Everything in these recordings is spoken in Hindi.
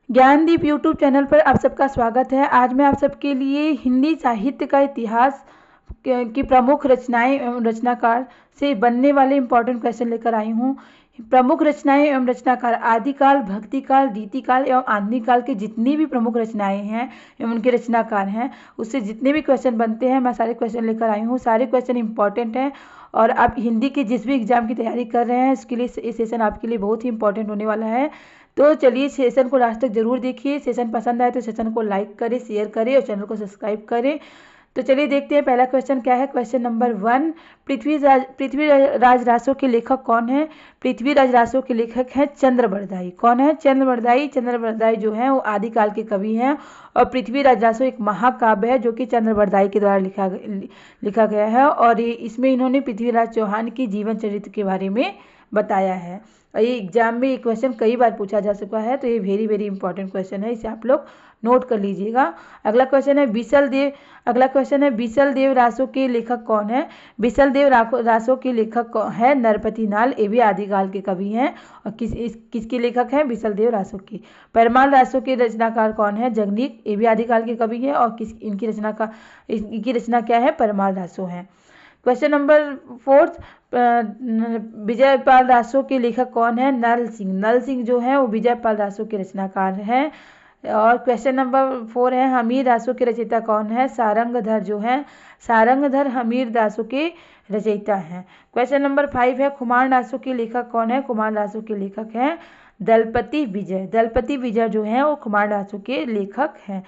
ज्ञानदीप यूट्यूब चैनल पर आप सबका स्वागत है। आज मैं आप सबके लिए हिंदी साहित्य का इतिहास की प्रमुख रचनाएं एवं रचनाकार से बनने वाले इम्पोर्टेंट क्वेश्चन लेकर आई हूँ। प्रमुख रचनाएं एवं रचनाकार आदिकाल, भक्तिकाल, रीतिकाल एवं आधुनिक काल के जितनी भी प्रमुख रचनाएं हैं एवं उनके रचनाकार हैं, उससे जितने भी क्वेश्चन बनते हैं मैं सारे क्वेश्चन लेकर आई हूँ। सारे क्वेश्चन इंपॉर्टेंट हैं और आप हिंदी के जिस भी एग्जाम की तैयारी कर रहे हैं इसके लिए ये सेशन आपके लिए बहुत ही इंपॉर्टेंट होने वाला है। तो चलिए सेशन को लास्ट तक जरूर देखिए। सेशन पसंद आए तो सेशन को लाइक करें, शेयर करें और चैनल को सब्सक्राइब करें। तो चलिए देखते हैं पहला क्वेश्चन क्या है। क्वेश्चन नंबर 1, पृथ्वीराज रासो के लेखक कौन है? पृथ्वीराज रासो के लेखक हैं चंद्रबरदाई। कौन है? चंद्रबरदाई। चंद्रबरदाई जो है वो आदिकाल के कवि हैं और पृथ्वीराज रासो एक महाकाव्य है जो कि चंद्रबरदाई के द्वारा लिखा गया है और इसमें इन्होंने पृथ्वीराज चौहान की जीवन चरित्र के बारे में बताया है। ये एग्जाम में ये क्वेश्चन कई बार पूछा जा चुका है, तो ये वेरी वेरी इंपॉर्टेंट क्वेश्चन है, इसे आप लोग नोट कर लीजिएगा। अगला क्वेश्चन है बीसल देव रासो के लेखक कौन है? बीसल देव रासो के लेखक है नरपति नाल। ये भी आदिकाल के कवि हैं और किसके लेखक हैं? बीसल देव रासो के। परमाल रासो के रचनाकार कौन है? जगनीक। ये भी आदिकाल के कवि हैं और इनकी रचना क्या है? परमाल रासो है। क्वेश्चन नंबर 4, विजयपाल रासो के लेखक कौन है? नल सिंह। नल सिंह जो है वो विजयपाल रासो के रचनाकार हैं। और क्वेश्चन नंबर 4 है हमीर रासो के रचयिता कौन है? सारंगधर जो है सारंगधर हमीर रासो के रचयिता हैं। क्वेश्चन नंबर 5 है खुमान रासो के लेखक कौन है? खुमान रासो के लेखक हैं दलपति विजय। दलपति विजय जो है वो खुमान रासो के लेखक हैं।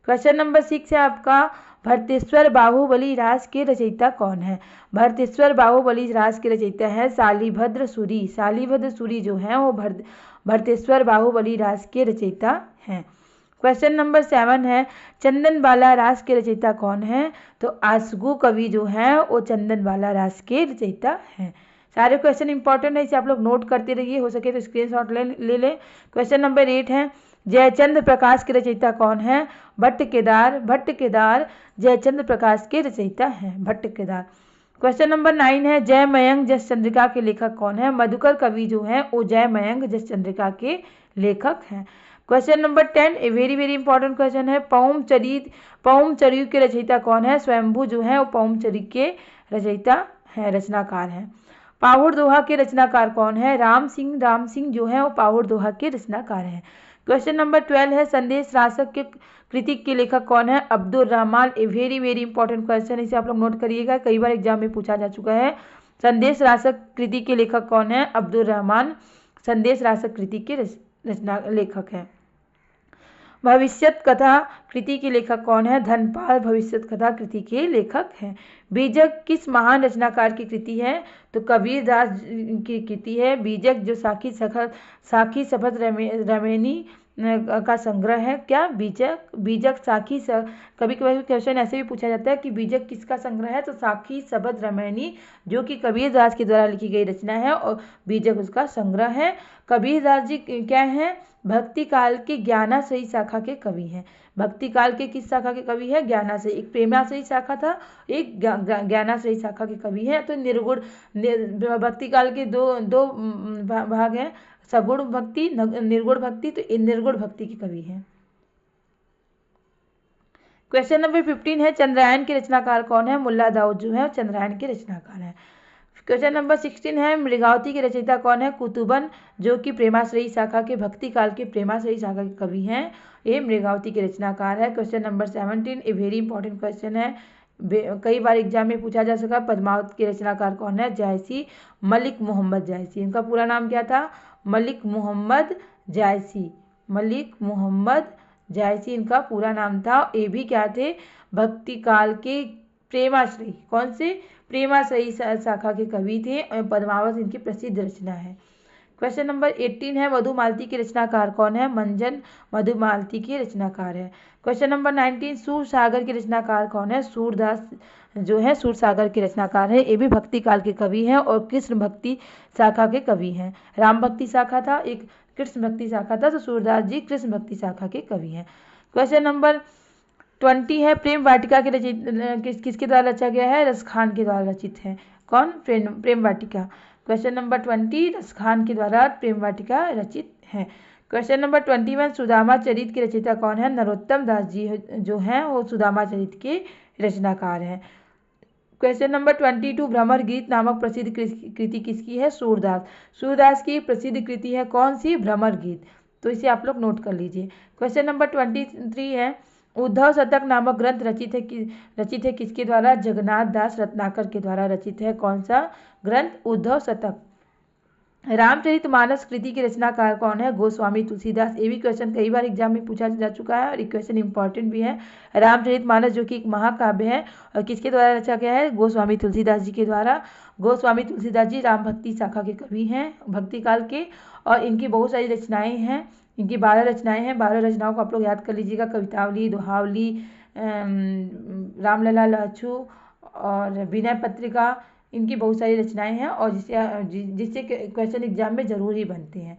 क्वेश्चन नंबर 6 है आपका भरतेश्वर बाहुबली रास के रचयिता कौन है? भरतेश्वर बाहुबली रास के रचयिता है शालिभद्र सूरी। शालिभद्र सूरी जो है वो भरतेश्वर बाहुबली रास के रचयिता हैं। क्वेश्चन नंबर 7 है चंदनबाला रास के रचयिता कौन है? तो आसगु कवि जो है वो चंदनबाला रास के रचयिता हैं। सारे क्वेश्चन इंपॉर्टेंट है, इसे आप लोग नोट करते रहिए, हो सके तो स्क्रीनशॉट ले लें। क्वेश्चन नंबर 8 है जयचंद्र प्रकाश के रचयिता कौन है? भट्ट केदार जयचंद्र प्रकाश के रचयिता हैं भट्ट केदार। क्वेश्चन नंबर 9 है जय मयंक जस चंद्रिका के लेखक कौन है? मधुकर कवि जो हैं वो जय मयंक जस चंद्रिका के लेखक हैं। Question number 10 a very very important question है पौम चरित के रचयिता कौन है? स्वयंभू जो है वो पौम चरित के रचयिता है, रचनाकार हैं। पाहुड़ दोहा के रचनाकार कौन है? राम सिंह जो है वो पाहुड़ दोहा के रचनाकार हैं। क्वेश्चन नंबर 12 है संदेश रासक के कृति के लेखक कौन है? Abdul Rahman. A very very important question, इसे आप लोग नोट करिएगा, कई बार एग्जाम में पूछा जा चुका है। संदेश रासक कृति के लेखक कौन है? अब्दुल रहमान संदेश रासक कृति के रचना लेखक है। भविष्यत कथा कृति के लेखक कौन है? धनपाल भविष्यत कथा कृति के लेखक हैं। बीजक किस महान रचनाकार की कृति है? तो कबीरदास की कृति है बीजक, जो साखी शपथ रमैनी का संग्रह है। क्या? बीजक साखी कभी कभी क्वेश्चन ऐसे भी पूछा जाता है कि बीजक किसका संग्रह है? तो साखी शपथ रमैनी जो कि कबीरदास के द्वारा लिखी गई रचना है और बीजक उसका संग्रह है। कबीरदास जी क्या है? भक्ति काल के ज्ञानाश्रयी शाखा के कवि हैं। भक्ति काल के किस शाखा के कवि है? ज्ञानाश्रयी। एक प्रेमाश्रयी शाखा था, एक ज्ञानाश्रयी शाखा के कवि हैं। तो भक्ति काल के दो भाग हैं, सगुण भक्ति निर्गुण भक्ति। तो इन निर्गुण भक्ति के कवि हैं। क्वेश्चन नंबर 15 है चंद्रायन के रचनाकार कौन है? मुल्ला दाऊद जो है चंद्रायन के रचनाकार हैं। क्वेश्चन नंबर 16 है मृगावती के रचयिता कौन है? कुतुबन जो कि प्रेमाश्रयी शाखा के भक्ति काल के प्रेमाश्रयी शाखा के कवि हैं, ये मृगावती के रचनाकार है। Question number 17 a very important question है, कई बार एग्जाम में पूछा जा सका। पद्मावत के रचनाकार कौन है? जायसी, मलिक मोहम्मद जायसी। इनका पूरा नाम क्या था? मलिक मोहम्मद जायसी इनका पूरा नाम था। ये भी क्या थे? भक्ति काल के प्रेमाश्रयी, कौन से? प्रेमाश्रयी शाखा के कवि थे। पद्मावत इनकी प्रसिद्ध रचना है। क्वेश्चन नंबर 18 है मधुमालती के रचनाकार कौन है? मंजन मधुमालती के रचनाकार है। क्वेश्चन नंबर 19 सूरसागर के रचनाकार कौन है? सूरदास जो है सूरसागर के रचनाकार है। ये भी भक्ति काल के कवि हैं और कृष्ण भक्ति शाखा के कवि हैं। राम भक्ति शाखा था, एक कृष्ण भक्ति शाखा था, तो सूरदास जी कृष्ण भक्ति शाखा के कवि हैं। क्वेश्चन नंबर 20 है प्रेम वाटिका के किसके द्वारा रचा गया है? रसखान के द्वारा रचित है। कौन? प्रेम वाटिका। क्वेश्चन नंबर 20 रसखान के द्वारा प्रेम वाटिका रचित है। क्वेश्चन नंबर 21, सुदामा चरित के रचयिता कौन है? नरोत्तम दास जी जो हैं वो सुदामा चरित के रचनाकार हैं। क्वेश्चन नंबर 22, भ्रमर गीत नामक प्रसिद्ध कृति किसकी है? सूरदास। सूरदास की प्रसिद्ध कृति है कौन सी? भ्रमर गीत। तो इसे आप लोग नोट कर लीजिए। क्वेश्चन नंबर 23 है, उद्धव शतक नामक ग्रंथ रचित है किसके द्वारा? जगन्नाथ दास रत्नाकर के द्वारा रचित है। कौन सा ग्रंथ? उद्धव शतक। रामचरितमानस कृति के रचनाकार कौन है? गोस्वामी तुलसीदास। ये भी क्वेश्चन कई बार एग्जाम में पूछा जा चुका है और ये क्वेश्चन इंपॉर्टेंट भी है। रामचरितमानस जो कि एक महाकाव्य है और किसके द्वारा रचा गया है? गोस्वामी तुलसीदास जी के द्वारा। गोस्वामी तुलसीदास जी राम भक्ति शाखा के कवि हैं, भक्ति काल के, और इनकी बहुत सारी रचनाएं हैं। इनकी 12 रचनाएं हैं। 12 रचनाओं को आप लोग याद कर लीजिएगा। कवितावली, दोहावली, रामलला लहछू और विनय पत्रिका, इनकी बहुत सारी रचनाएं हैं और जिससे क्वेश्चन एग्जाम में जरूर ही बनते हैं।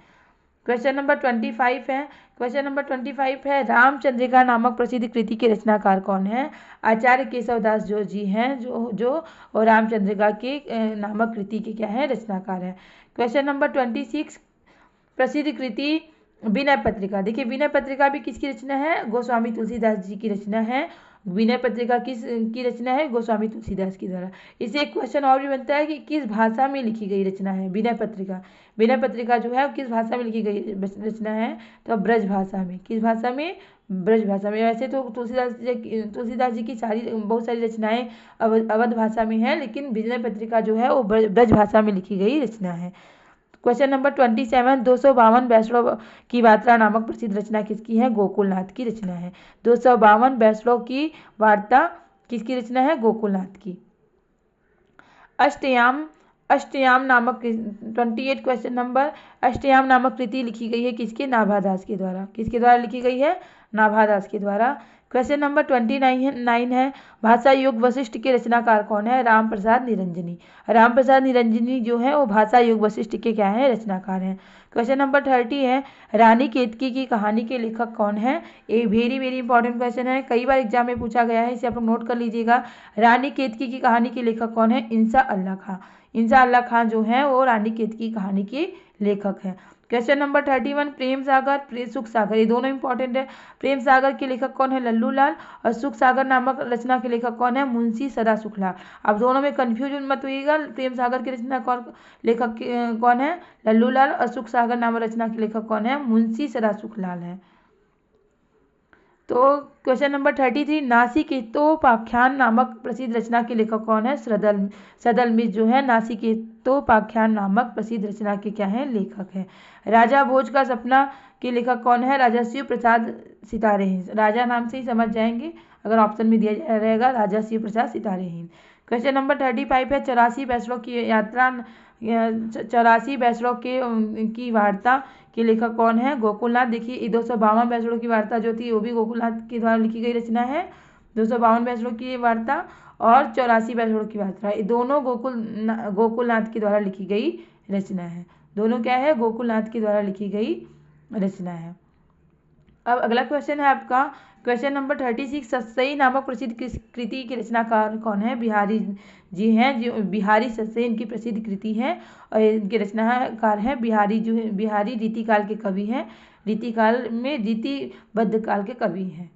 क्वेश्चन नंबर 25 है। क्वेश्चन नंबर 25 है, रामचंद्रिका नामक प्रसिद्ध कृति के रचनाकार कौन है? आचार्य केशवदास जो जी हैं, जो और रामचंद्रिका के नामक कृति के क्या है? रचनाकार है। क्वेश्चन नंबर 26, प्रसिद्ध कृति विनय पत्रिका। देखिए विनय पत्रिका भी किसकी रचना है? गोस्वामी तुलसीदास जी की रचना है। विनय पत्रिका की रचना है? गोस्वामी तुलसीदास की द्वारा। इसे एक क्वेश्चन और भी बनता है कि किस भाषा में लिखी गई रचना है विनय पत्रिका? विनय पत्रिका जो है किस भाषा में लिखी गई रचना है? तो ब्रज भाषा में। किस भाषा में? ब्रज भाषा में। वैसे तो तुलसीदास जी की बहुत सारी रचनाएं अवध भाषा में है, लेकिन विनय पत्रिका जो है वो ब्रज भाषा में लिखी गई रचना है। क्वेश्चन नंबर 27, 252 वैष्णव की वार्ता नामक प्रसिद्ध रचना किसकी है? गोकुलनाथ की रचना है। 252 वैष्णव की वार्ता किसकी रचना है? गोकुलनाथ की। अष्टयाम नामक 28 क्वेश्चन नंबर, अष्टयाम नामक कृति लिखी गई है किसके? नाभादास के द्वारा। किसके द्वारा लिखी गई है? नाभादास के द्वारा। क्वेश्चन नंबर 29 है, भाषा योग वशिष्ठ के रचनाकार कौन है? रामप्रसाद निरंजनी। रामप्रसाद निरंजनी जो है वो भाषा योग वशिष्ठ के क्या है? रचनाकार हैं। क्वेश्चन नंबर 30 है, रानी केतकी की कहानी के लेखक कौन है? ये वेरी वेरी इंपॉर्टेंट क्वेश्चन है, कई बार एग्जाम में पूछा गया है, इसे आप लोग नोट कर लीजिएगा। रानी केतकी की कहानी के लेखक कौन है? इंसा अल्लाह खां। इंसा अल्लाह खां जो है वो रानी केतकी कहानी के लेखक हैं। क्वेश्चन नंबर 31, प्रेम सागर, सुख सागर, ये दोनों इंपॉर्टेंट है। प्रेम सागर के लेखक कौन है? लल्लू लाल। और सुख सागर नामक रचना के लेखक कौन है? मुंशी सदा सुखलाल। अब दोनों में कंफ्यूजन मत होइएगा। प्रेम सागर की रचना लेखक कौन है? लल्लू लाल। और सुख सागर नामक रचना के लेखक कौन है? मुंशी सदा सुखलाल है। तो क्वेश्चन नंबर 33, नासिकेतोपाख्यान नामक प्रसिद्ध रचना के लेखक कौन है? सदलमिश्र जो है नासिकेतोपाख्यान नामक प्रसिद्ध रचना के क्या है? लेखक है। राजा भोज का सपना के लेखक कौन है? राजा शिव प्रसाद सितारेहीन। राजा नाम से ही समझ जाएंगे, अगर ऑप्शन में दिया रहेगा राजा शिव प्रसाद सितारेहीन। क्वेश्चन नंबर 35 है, 84 वैष्णव की यात्रा, 84 वैष्णव की वार्ता के लेखक कौन है? गोकुलनाथ। देखिए 252 वैष्णव की वार्ता जो थी वो भी गोकुलनाथ के द्वारा लिखी गई रचना है। 252 वैष्णव की वार्ता और 84 वैष्णव की वार्ता, ये दोनों गोकुलनाथ के द्वारा लिखी गई रचना है। दोनों क्या है? गोकुलनाथ के द्वारा लिखी गई रचना है। अब अगला क्वेश्चन है आपका क्वेश्चन नंबर 36, सतसई नामक प्रसिद्ध कृति के रचनाकार कौन है? बिहारी जी हैं, जो बिहारी सतसई इनकी प्रसिद्ध कृति है और इनके रचनाकार हैं बिहारी, जो है बिहारी रीतिकाल के कवि हैं। रीतिकाल में रीतिबद्ध काल के कवि हैं।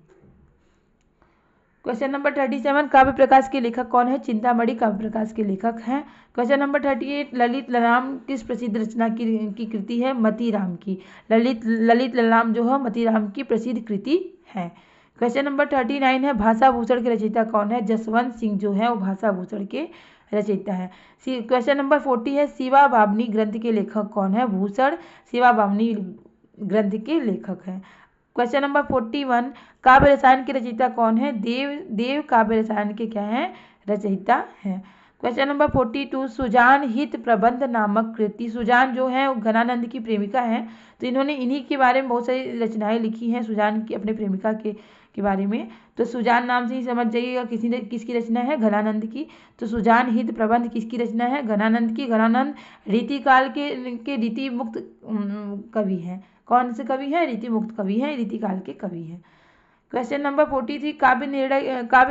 क्वेश्चन नंबर 37, काव्य प्रकाश के लेखक कौन है? चिंतामणि काव्य प्रकाश के लेखक हैं। क्वेश्चन नंबर 38, ललित ललाम किस प्रसिद्ध रचना की कृति है? मतीराम की। ललित ललाम जो है मतीराम की प्रसिद्ध कृति है। क्वेश्चन नंबर 39 है, भाषा भूषण के रचयिता कौन है? जसवंत सिंह जो है वो भाषा भूषण के रचयिता है। क्वेश्चन नंबर 40 है, शिवा बामनी ग्रंथ के लेखक कौन है? भूषण शिवा बामनी ग्रंथ के लेखक हैं। क्वेश्चन नंबर 41, काव्य रसायन के रचयिता कौन है? देव काव्य रसायन के क्या है? रचयिता हैं। क्वेश्चन नंबर 42, सुजान हित प्रबंध नामक कृति, सुजान जो है वो घनानंद की प्रेमिका हैं, तो इन्होंने इन्हीं के बारे में बहुत सारी रचनाएं लिखी हैं सुजान की, अपने प्रेमिका के बारे में। तो सुजान नाम से ही समझ जाइएगा किसकी रचना है? घनानंद की। तो सुजान हित प्रबंध किसकी रचना है? घनानंद की। घनानंद रीतिकाल के रीति मुक्त कवि हैं। कौन से कवि हैं? रीति मुक्त कवि हैं, रीतिकाल के कवि हैं। क्वेश्चन नंबर 43, काव्य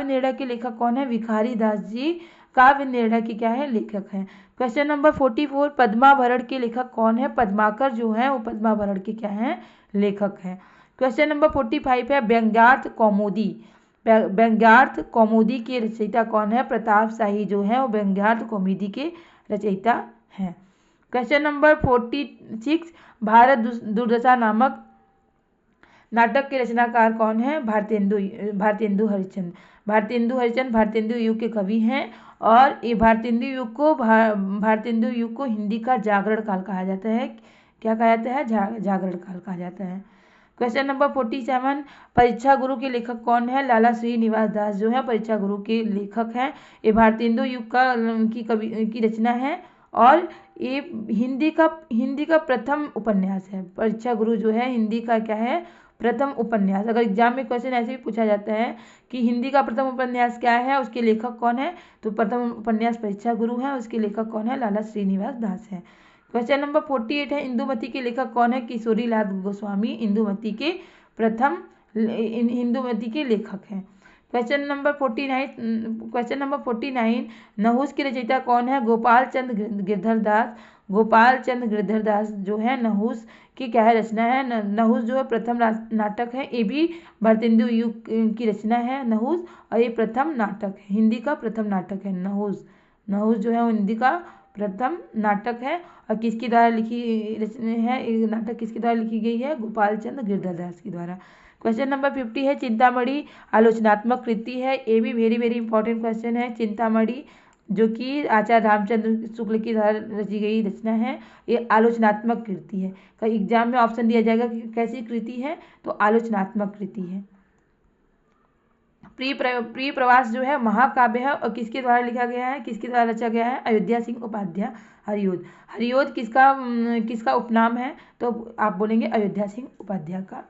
निर्णय के लेखक कौन है? भिखारी दास जी काव्य निर्णय के क्या है? लेखक हैं। क्वेश्चन नंबर 44, पद्माभरण के लेखक कौन है? पद्माकर जो है वो पद्माभरण के क्या हैं? लेखक हैं। क्वेश्चन नंबर 45 है व्यंग्यार्थ कौमुदी। व्यंग्यार्थ कौमुदी के रचयिता कौन है? प्रताप शाही जो है वो व्यंग्यार्थ कौमुदी के रचयिता हैं। क्वेश्चन नंबर 46, भारत दुर्दशा नामक नाटक के रचनाकार कौन है? भारतेंदु हरिश्चंद्र। भारतेंदु हरिश्चंद्र भारतेंदु युग के कवि हैं और ये भारतेंदु युग को हिंदी का जागरण काल कहा जाता है। क्या कहा जाता है? जागरण काल कहा जाता है। क्वेश्चन नंबर 47, परीक्षा गुरु के लेखक कौन है? लाला श्रीनिवास दास जो है परीक्षा गुरु के लेखक हैं। ये भारतेंदु युग की रचना है और ये हिंदी का प्रथम उपन्यास है। परीक्षा गुरु जो है हिंदी का क्या है? प्रथम उपन्यास। अगर एग्जाम में क्वेश्चन ऐसे भी पूछा जाता है कि हिंदी का प्रथम उपन्यास क्या है, उसके लेखक कौन है, तो प्रथम उपन्यास परीक्षा गुरु है, उसके लेखक कौन है? लाला श्रीनिवास दास है। क्वेश्चन नंबर 48 है इंदुमती के लेखक कौन है? किशोरी लाल गोस्वामी इंदुमती के लेखक हैं। क्वेश्चन नंबर 49, नहुस के रचयिता कौन है? गोपाल चंद गिरधर दास जो है नहुस की क्या है? रचना है। नहुस जो है प्रथम नाटक है। ये भी भारतेंदु युग की रचना है नहुस, और ये प्रथम नाटक है, हिंदी का प्रथम नाटक है नहुस। नहुस जो है वो हिंदी का प्रथम नाटक है और किसके द्वारा लिखी है? ये नाटक किसके द्वारा लिखी गई है? गोपाल चंद गिरधर दास के द्वारा। क्वेश्चन नंबर 50 है चिंतामणि आलोचनात्मक कृति है। ये भी वेरी वेरी इंपॉर्टेंट क्वेश्चन है। चिंतामणि जो कि आचार्य रामचंद्र शुक्ल की द्वारा रची गई रचना है, ये आलोचनात्मक कृति है। कई एग्जाम में ऑप्शन दिया जाएगा कि कैसी कृति है, तो आलोचनात्मक कृति है। प्रिय प्रवास जो है महाकाव्य है और किसके द्वारा लिखा गया है? किसके द्वारा रचा गया है? अयोध्या सिंह उपाध्याय हरिओद। हरिओद किसका उपनाम है? तो आप बोलेंगे अयोध्या सिंह उपाध्याय का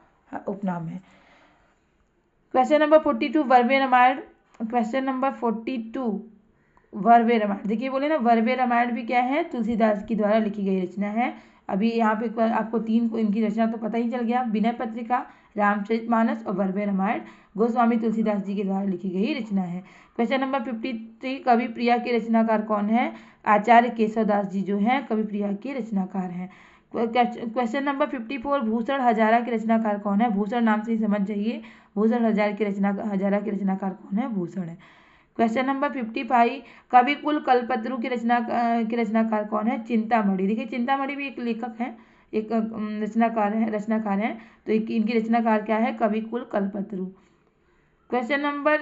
उपनाम है। क्वेश्चन नंबर 42, वर्वे रामायण। क्वेश्चन नंबर 42, वर्वे रामायण। देखिए बोले ना, वर्वे रामायण भी क्या है? तुलसीदास की द्वारा लिखी गई रचना है। अभी यहाँ पे आपको तीन को इनकी रचना तो पता ही चल गया, विनय पत्रिका, रामचरितमानस और वर्वे रामायण गोस्वामी तुलसीदास जी के द्वारा लिखी गई रचना है। क्वेश्चन नंबर 53, कवि प्रिया के रचनाकार कौन है? आचार्य केशवदास जी जो है कवि प्रिया के रचनाकार हैं। क्वेश्चन नंबर 54, भूषण हजारा के रचनाकार कौन है? भूषण नाम से ही समझ जाइए, भूषण हजारा के रचनाकार कौन है? भूषण है। क्वेश्चन नंबर 55, कविकुल कल्पतरु के रचनाकार कौन है? चिंतामणि। देखिए चिंतामणि भी एक लेखक है, एक रचनाकार है, तो इनकी रचनाकार क्या है? कविकुल कल्पतरु। क्वेश्चन नंबर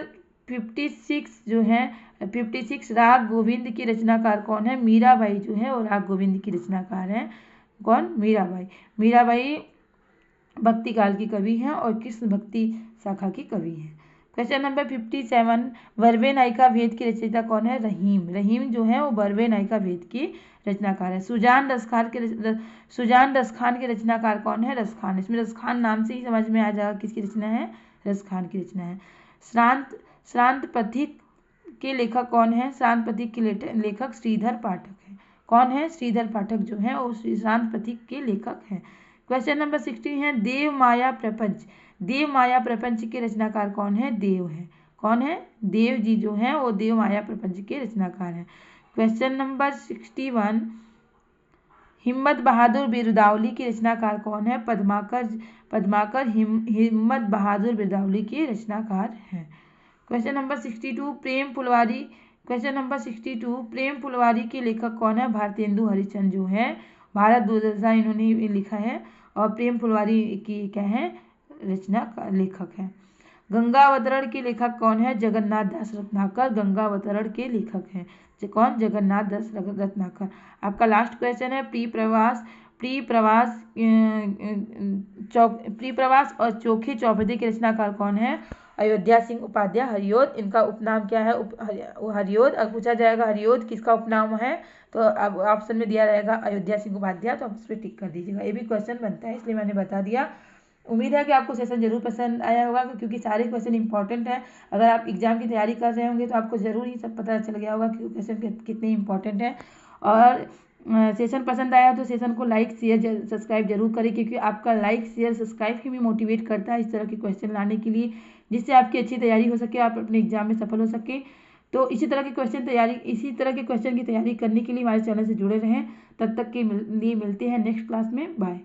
56 जो है 56, राग गोविंद की रचनाकार कौन है? मीराबाई जो है वो राग गोविंद की रचनाकार है। कौन? मीराबाई भक्ति काल की कवि हैं और कृष्ण भक्ति शाखा की कवि हैं। क्वेश्चन नंबर 57, वर्वे नायिका वेद की रचयिता कौन है? रहीम जो है वो वर्वे नायिका वेद की रचनाकार है। सुजान रसखान के रचनाकार कौन है? रसखान। इसमें रसखान नाम से ही समझ में आ जाएगा किसकी रचना है? रसखान की रचना है। श्रांत पथिक के लेखक कौन है? श्रांत पथिक के लेखक श्रीधर पाठक है। कौन है? श्रीधर पाठक जो है वो श्रांत पथिक के लेखक हैं। क्वेश्चन नंबर 60 है देव माया प्रपंच के रचनाकार कौन है? देव है। कौन है? देव जी जो है वो देव माया प्रपंच के रचनाकार हैं। क्वेश्चन नंबर 61, हिम्मत बहादुर बिरुदावली के रचनाकार कौन है? पद्माकर हिम्मत बहादुर बिरुदावली के रचनाकार हैं। क्वेश्चन नंबर 62, प्रेम फुलवारी के लेखक कौन है? भारतेंदु हरिश्चंद्र जो है भारत दुर्दशा इन्होंने लिखा है और प्रेम फुलवारी की क्या है? रचना का लेखक है। गंगावतरण के लेखक कौन है? जगन्नाथ दास रत्नाकर गंगावतरण के लेखक हैं। कौन? जगन्नाथ दास रत्नाकर। आपका लास्ट क्वेश्चन है प्री प्रवास और चोखे चौपदे के रचनाकार कौन है? अयोध्या सिंह उपाध्याय हरिओद। इनका उपनाम क्या है? हरिओद। अब पूछा जाएगा हरिओद किसका उपनाम है, तो अब ऑप्शन में दिया रहेगा अयोध्या सिंह उपाध्याय, तो आप इस पर टिक कर दीजिएगा। ये भी क्वेश्चन बनता है इसलिए मैंने बता दिया। उम्मीद है कि आपको सेशन जरूर पसंद आया होगा क्योंकि सारे क्वेश्चन इंपॉर्टेंट हैं। अगर आप एग्जाम की तैयारी कर रहे होंगे तो आपको ज़रूर ही सब पता चल गया होगा कि क्वेश्चन कितने इंपॉर्टेंट हैं। और सेशन पसंद आया तो सेशन को लाइक शेयर सब्सक्राइब जरूर करें क्योंकि आपका लाइक शेयर सब्सक्राइब ही मोटिवेट करता है इस तरह के क्वेश्चन लाने के लिए, जिससे आपकी अच्छी तैयारी हो सके, आप अपने एग्जाम में सफल हो सके। तो इसी तरह के क्वेश्चन की तैयारी करने के लिए हमारे चैनल से जुड़े रहें। तब तक के लिए मिलते हैं नेक्स्ट क्लास में। बाय।